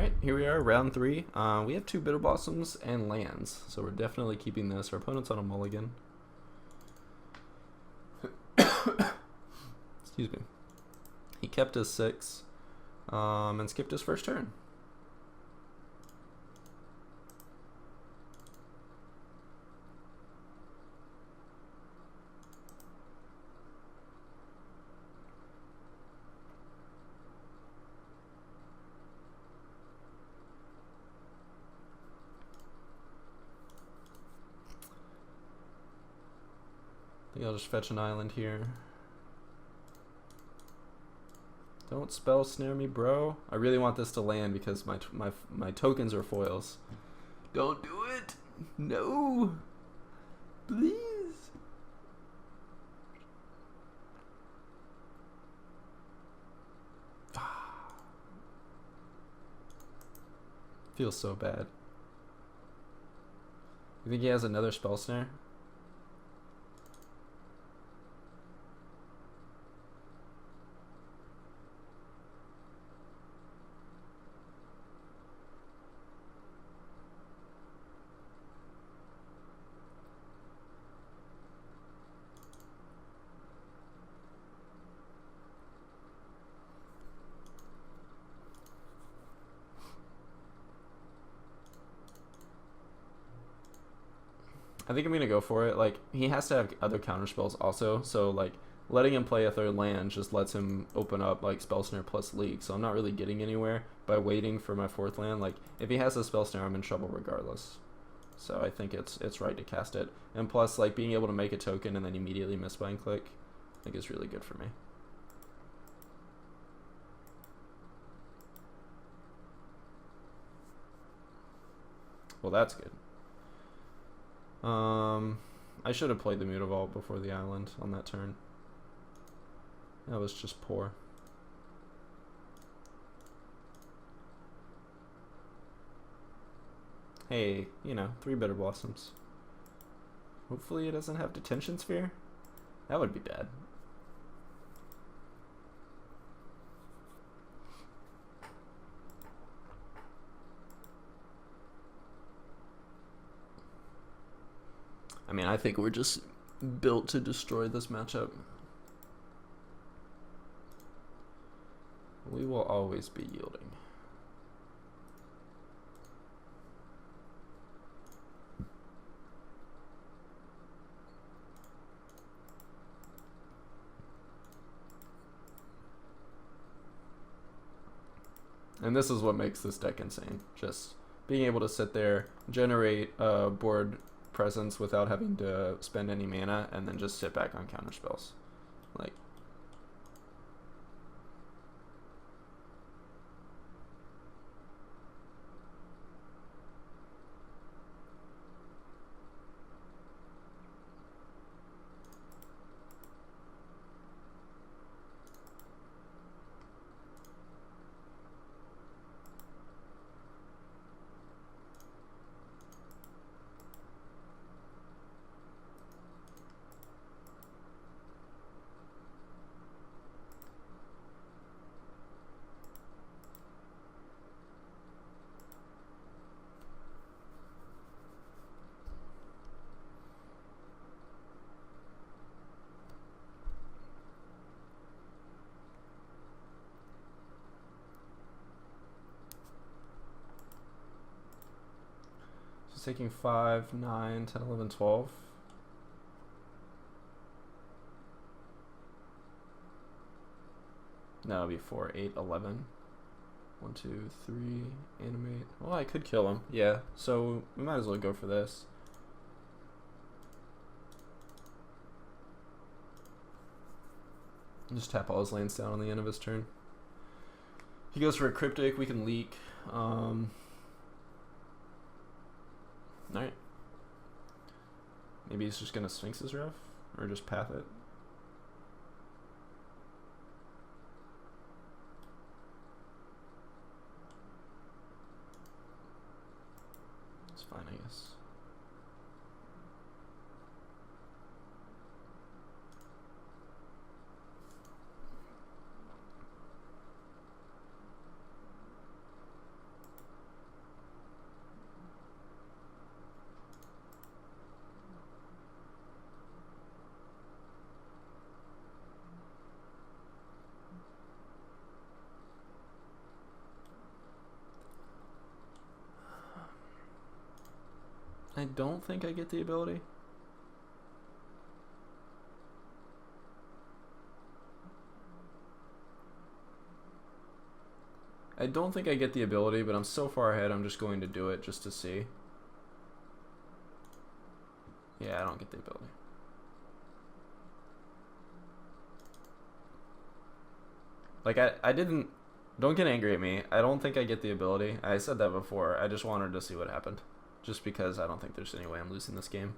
Alright, here we are, round 3. We have 2 Bitter Blossoms and lands, so we're definitely keeping this. Our opponent's on a mulligan. Excuse me. He kept his 6 and skipped his first turn. I think I'll just fetch an island here. Don't spell snare me, bro. I really want this to land because my tokens are foils. Don't do it. No. Please. Feels so bad. You think he has another spell snare? I think I'm gonna go for it. Like, he has to have other counter spells also, so like letting him play a third land just lets him open up like spell snare plus leak. So I'm not really getting anywhere by waiting for my 4th land. Like, if he has a spell snare, I'm in trouble regardless. So I think it's right to cast it. And plus, like, being able to make a token and then immediately miss by and click, I think is really good for me. Well, that's good. I should have played the Mutavault before the island on that turn. That was just poor. Hey, you know, 3 Bitter Blossoms. Hopefully it doesn't have Detention Sphere. That would be bad. I mean, I think we're just built to destroy this matchup. We will always be yielding. And this is what makes this deck insane. Just being able to sit there, generate board presence without having to spend any mana, and then just sit back on counter spells. Like, taking 5, 9, 10, 11, 12. No, it'll be 4, 8, 11. 1, 2, 3, animate. Well, I could kill him. Yeah, so we might as well go for this. Just tap all his lands down on the end of his turn. He goes for a Cryptic, we can leak. Alright. Maybe he's just gonna Sphinx's Ref? Or just path it? It's fine, I guess. I don't think I get the ability. I don't think I get the ability, but I'm so far ahead, I'm just going to do it just to see. Yeah, I don't get the ability. Like, I didn't... Don't get angry at me. I don't think I get the ability. I said that before. I just wanted to see what happened. Just because I don't think there's any way I'm losing this game.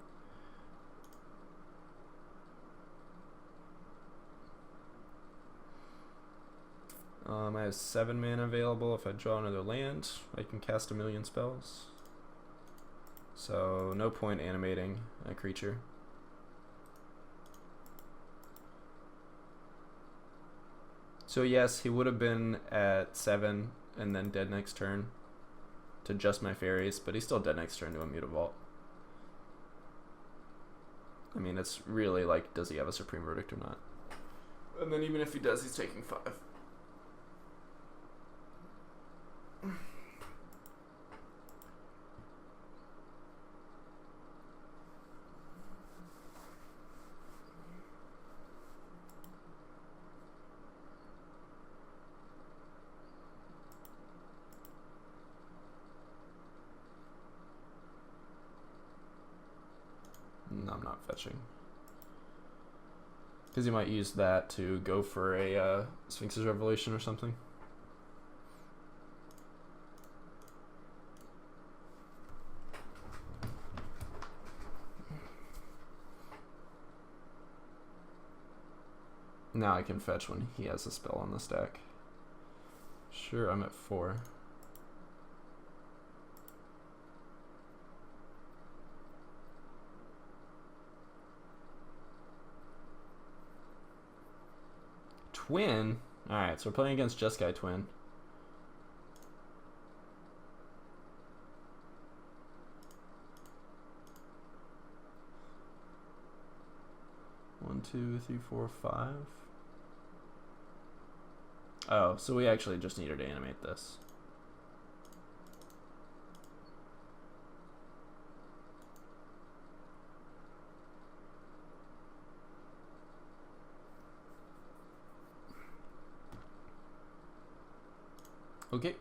I have 7 mana available. If I draw another land, I can cast a million spells. So, no point animating a creature. So yes, he would have been at 7 and then dead next turn to just my Faeries, but he's still dead next turn to a Mutavault. I mean, it's really like, does he have a Supreme Verdict or not? And then even if he does, he's taking 5. No, I'm not fetching. Because he might use that to go for a Sphinx's Revelation or something. Now I can fetch when he has a spell on the stack. Sure, I'm at 4. Twin? Alright, so we're playing against Jeskai Twin. One, two, three, four, 5. Oh, so we actually just needed to animate this. Okay.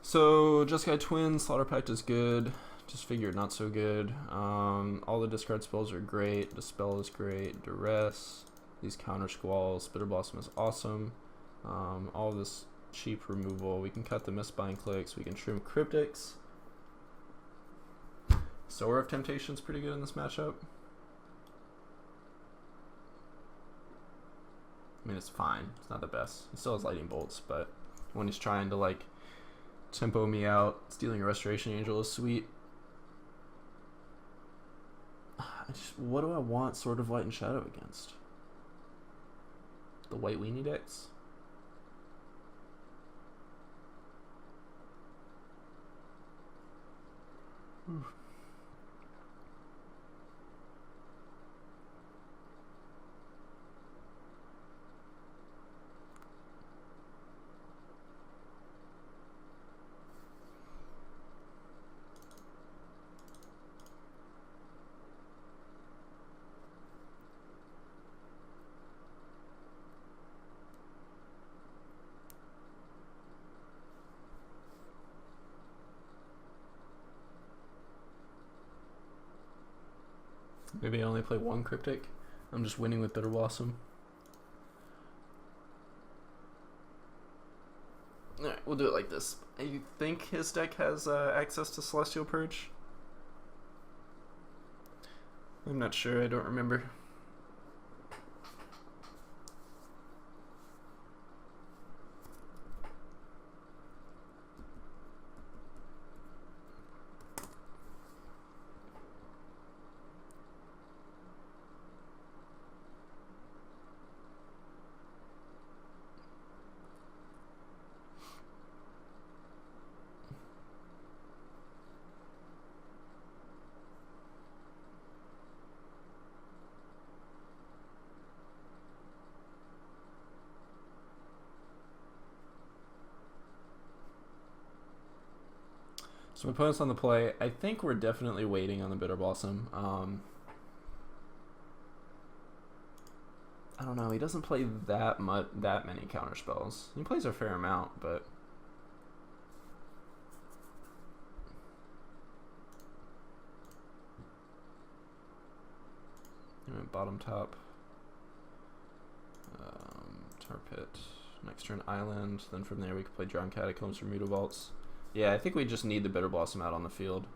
So, Jeskai Twin, Slaughter Pact is good. Just figured not so good. All the discard spells are great. Dispel is great. Duress. These counter squalls. Bitter Blossom is awesome. All this cheap removal. We can cut the Mistbind clicks. We can trim Cryptics. Sower of Temptation is pretty good in this matchup. I mean, it's fine. It's not the best. He still has Lightning Bolts, but when he's trying to, like, tempo me out, stealing a Restoration Angel is sweet. What do I want Sword of Light and Shadow against? The White Weenie decks? Oof. Maybe I only play 1 Cryptic. I'm just winning with Bitter Blossom. Alright, we'll do it like this. You think his deck has access to Celestial Purge? I'm not sure, I don't remember. So my opponent's on the play. I think we're definitely waiting on the Bitter Blossom. I don't know. He doesn't play that many counter spells. He plays a fair amount, but bottom top. Tar Pit. Next turn Island. Then from there we can play Drowned Catacombs or Mutavaults. Yeah, I think we just need the Bitter Blossom out on the field.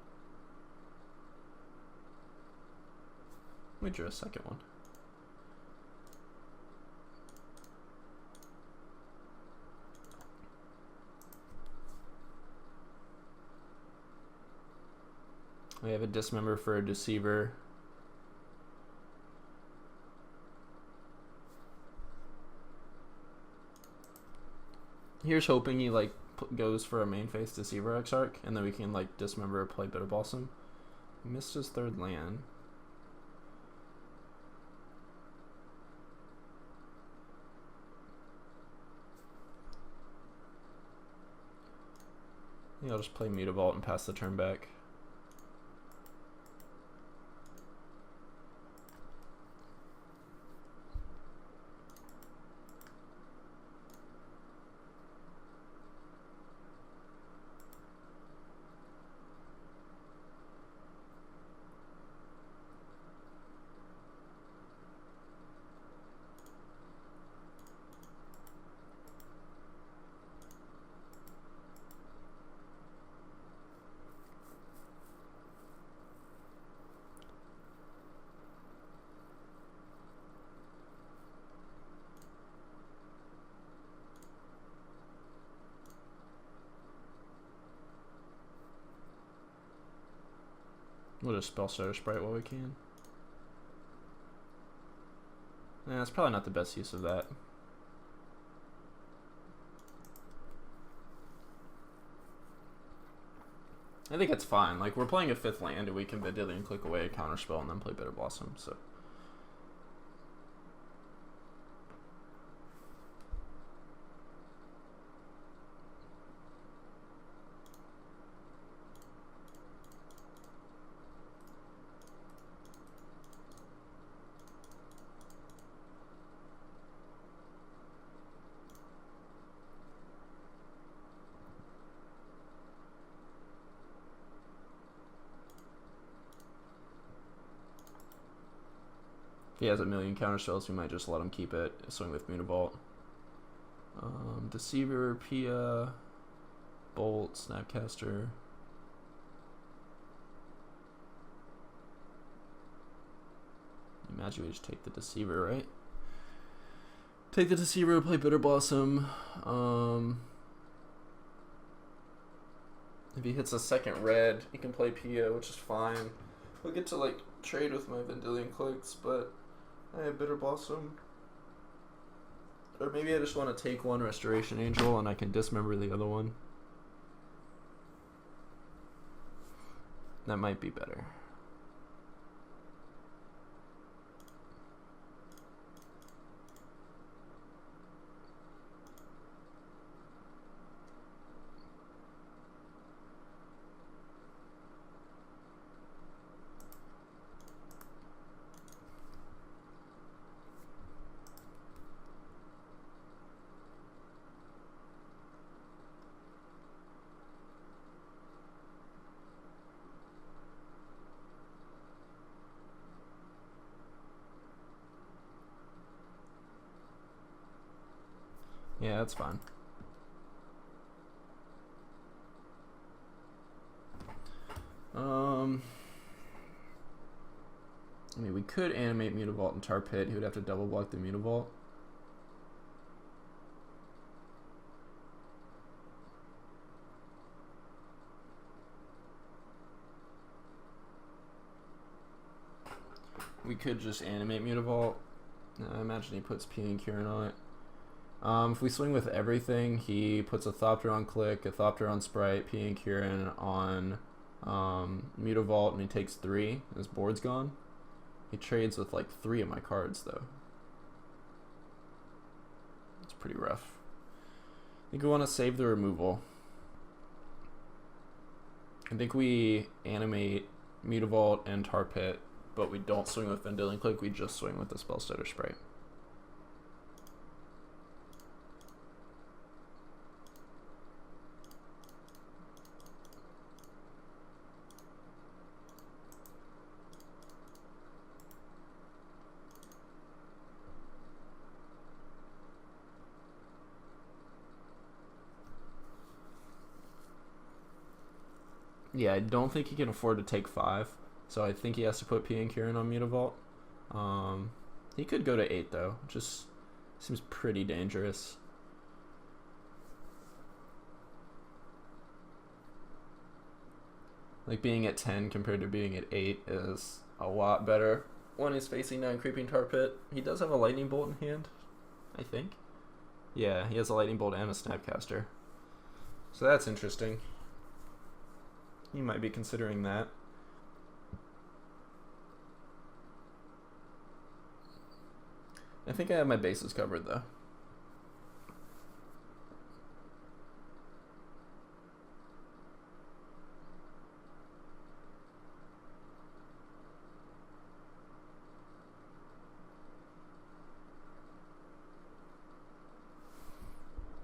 We drew a second one. We have a Dismember for a Deceiver. Here's hoping he like goes for a main face Deceiver Exarch, and then we can like Dismember or play Bitter Blossom. He missed his third land. I think I'll just play Mutavault and pass the turn back. We'll just spell Starter Sprite while we can. Yeah, that's probably not the best use of that. I think it's fine. Like, we're playing a 5th land and we can Vendilion Click away a counterspell and then play Bitter Blossom, so. If he has a million counterspells, we might just let him keep it. Swing with Mutavault. Deceiver, Pia, Bolt, Snapcaster. Imagine we just take the Deceiver, right? Take the Deceiver, play Bitter Blossom. If he hits a second red, he can play Pia, which is fine. We'll get to like trade with my Vendilion Clicks, but I have Bitter Blossom. Or maybe I just want to take one Restoration Angel and I can dismember the other one. That might be better. Yeah, that's fine. I mean, we could animate Mutavault and Tar Pit. He would have to double block the Mutavault. We could just animate Mutavault. I imagine he puts P and Kieran on it. If we swing with everything, he puts a Thopter on Click, a Thopter on Sprite, P and Kieran on Mutavault, and he takes 3. His board's gone. He trades with like 3 of my cards, though. It's pretty rough. I think we want to save the removal. I think we animate Mutavault and Tar Pit, but we don't swing with Vendilion Cloak, we just swing with the Spellstutter Sprite. Yeah, I don't think he can afford to take 5, so I think he has to put P and Kieran on Mutavault. He could go to 8 though, just seems pretty dangerous. Like being at 10 compared to being at 8 is a lot better when he's facing 9 Creeping Tar Pit. He does have a Lightning Bolt in hand, I think. Yeah, he has a Lightning Bolt and a Snapcaster. So that's interesting. You might be considering that. I think I have my bases covered though.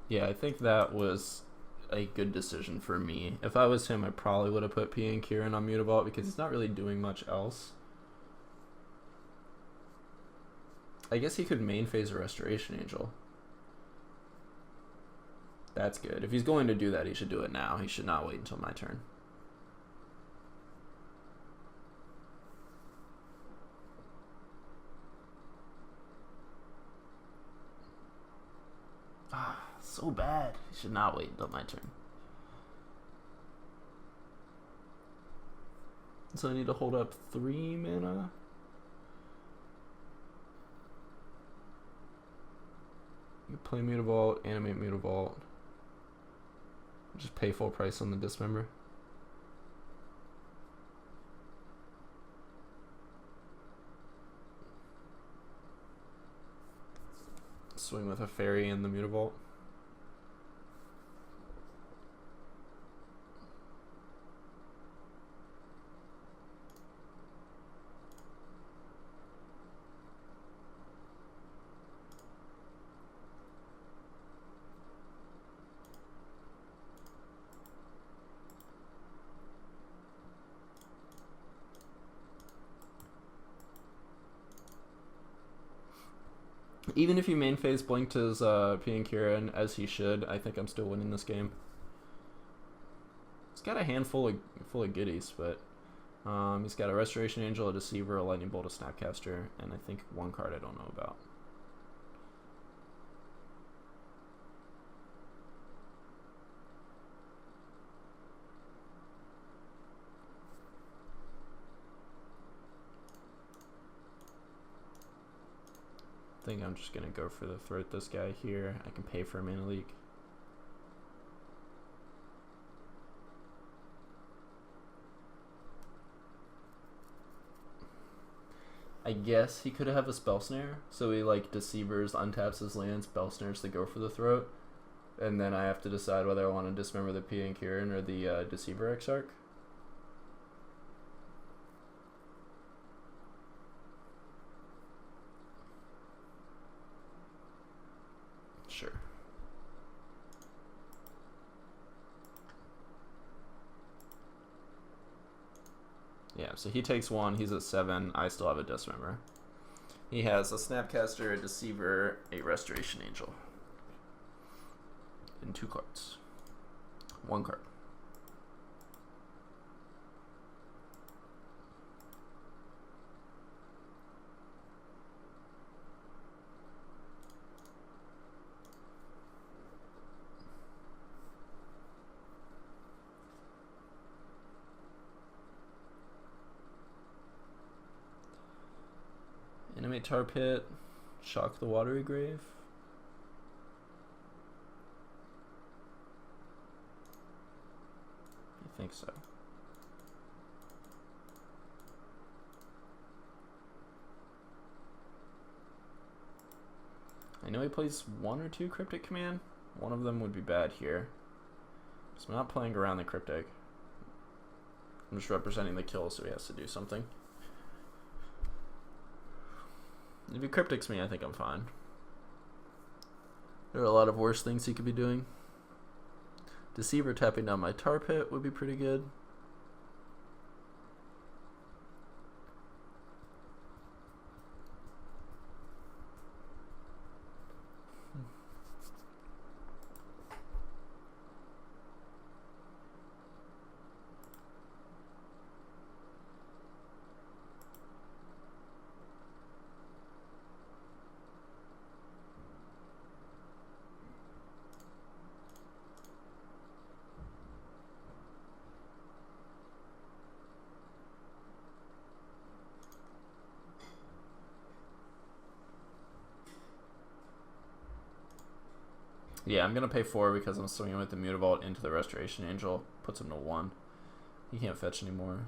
Yeah, I think that was a good decision for me. If I was him, I probably would have put P and Kieran on Mutavault because he's not really doing much else. I guess he could main phase a Restoration Angel. That's good. If he's going to do that, he should do it now. He should not wait until my turn. So bad. He should not wait until my turn. So I need to hold up 3 mana. You play Mutavault, animate Mutavault. Just pay full price on the Dismember. Swing with a Fairy and the Mutavault. Even if he main phase blinked his P and Kieran as he should, I think I'm still winning this game. He's got a handful full of goodies, but he's got a Restoration Angel, a Deceiver, a Lightning Bolt, a Snapcaster, and I think one card I don't know about. I think I'm just gonna go for the throat this guy here. I can pay for a Mana Leak. I guess he could have a Spell Snare, so he like Deceivers, untaps his land, Spell Snares to go for the throat, and then I have to decide whether I want to dismember the P and Kieran or the Deceiver Exarch. Sure. Yeah, so he takes 1, he's at 7, I still have a Dismember. He has a Snapcaster, a Deceiver, a Restoration Angel. And 2 cards. 1 card. Animate Tar Pit, shock the Watery Grave. I think so. I know he plays 1 or 2 Cryptic Command. One of them would be bad here. So I'm not playing around the Cryptic. I'm just representing the kill, so he has to do something. If he cryptics me, I think I'm fine. There are a lot of worse things he could be doing. Deceiver tapping down my tar pit would be pretty good. Yeah, I'm going to pay 4 because I'm swinging with the Mutavault into the Restoration Angel. Puts him to 1. He can't fetch anymore.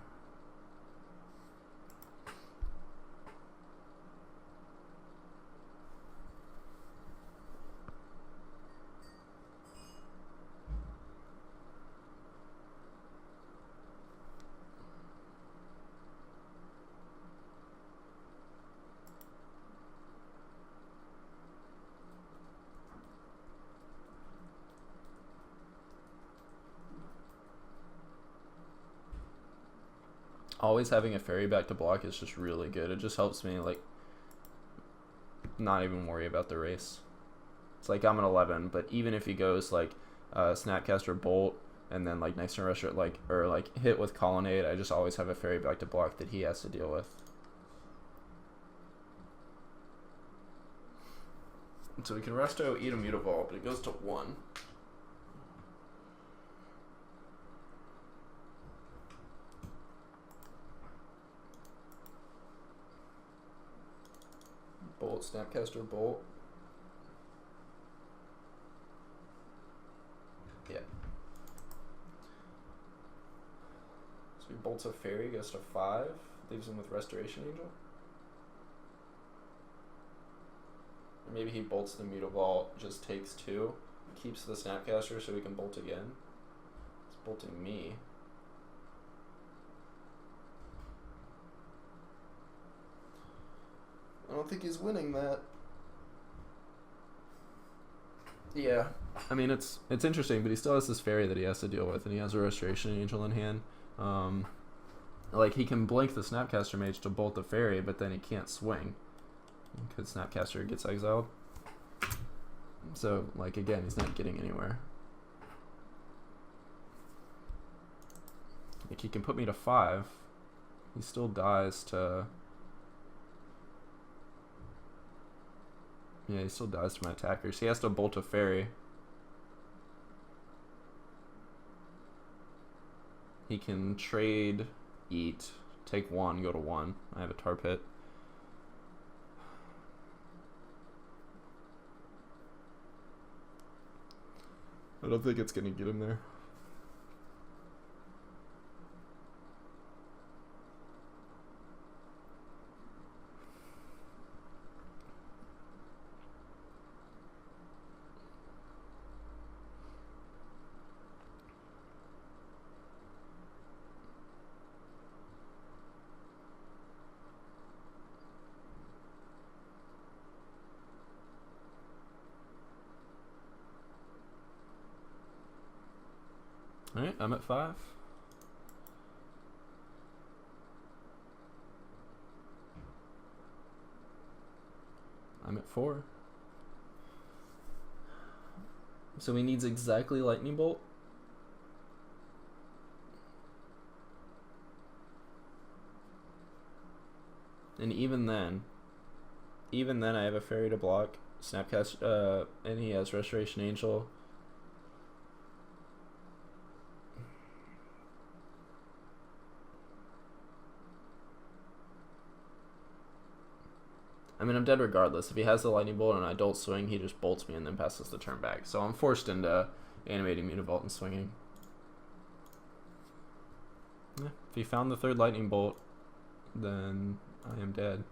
Always having a fairy back to block is just really good. It just helps me, like, not even worry about the race. It's like I'm an 11, but even if he goes, like, Snapcaster Bolt, and then, like, next turn Restaurant, like, or, like, hit with Colonnade, I just always have a fairy back to block that he has to deal with. So we can Resto, eat a Mutavault, but it goes to 1. Bolt, Snapcaster, Bolt. Yeah. So he bolts a fairy, goes to 5, leaves him with Restoration Angel. Or maybe he bolts the Mutavault, just takes 2, keeps the Snapcaster so he can bolt again. He's bolting me. I don't think he's winning that. Yeah, I mean it's interesting, but he still has this fairy that he has to deal with, and he has a Restoration Angel in hand. Like he can blink the Snapcaster Mage to bolt the fairy, but then he can't swing because Snapcaster gets exiled. So like again, he's not getting anywhere. Like he can put me to 5. He still dies to. Yeah, he still dies to my attackers. He has to bolt a fairy. He can trade, eat, take 1, go to 1. I have a tar pit. I don't think it's going to get him there. Alright, I'm at 5. I'm at 4. So he needs exactly Lightning Bolt. And even then I have a fairy to block, Snapcast, and he has Restoration Angel. I mean, I'm dead regardless. If he has the Lightning Bolt and I don't swing, he just bolts me and then passes the turn back. So I'm forced into animating Mutavault and swinging. Yeah, if he found the 3rd Lightning Bolt, then I am dead.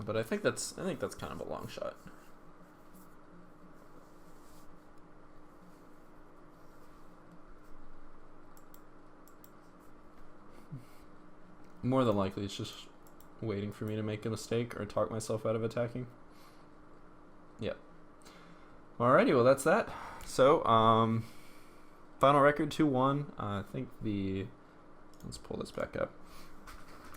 But I think that's kind of a long shot. More than likely, it's just waiting for me to make a mistake or talk myself out of attacking. Yep. Alrighty, well that's that. So, final record 2-1. I think let's pull this back up.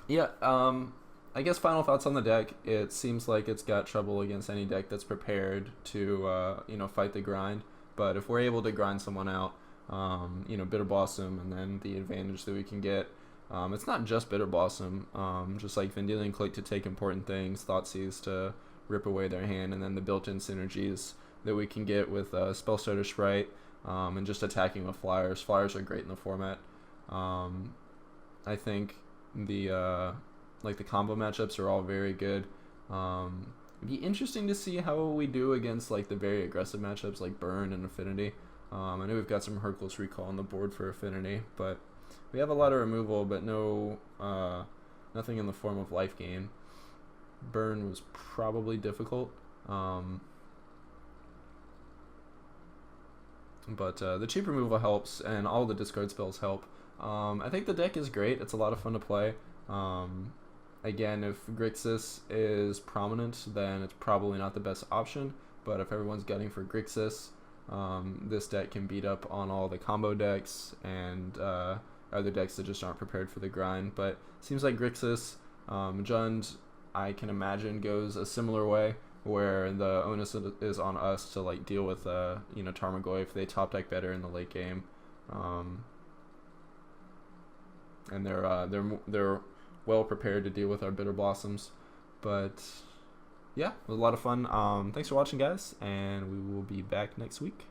Yeah, I guess final thoughts on the deck. It seems like it's got trouble against any deck that's prepared to, fight the grind. But if we're able to grind someone out, Bitter Blossom, and then the advantage that we can get. It's not just Bitter Blossom, just like Vendilion Clique to take important things, Thoughtseize to rip away their hand, and then the built-in synergies that we can get with Spellstutter Sprite, and just attacking with Flyers. Flyers are great in the format. I think the combo matchups are all very good. It'd be interesting to see how we do against like the very aggressive matchups like Burn and Affinity. I know we've got some Hercules Recall on the board for Affinity, but we have a lot of removal, but nothing in the form of life gain. Burn was probably difficult, but the cheap removal helps, and all the discard spells help. I think the deck is great. It's a lot of fun to play. Again, if Grixis is prominent, then it's probably not the best option, but if everyone's gunning for Grixis, this deck can beat up on all the combo decks and other decks that just aren't prepared for the grind. But seems like Grixis, Jund, I can imagine goes a similar way, where the onus is on us to like deal with Tarmogoyf if they top deck better in the late game, and they're well prepared to deal with our Bitter Blossoms. But yeah, it was a lot of fun. Thanks for watching, guys, and we will be back next week.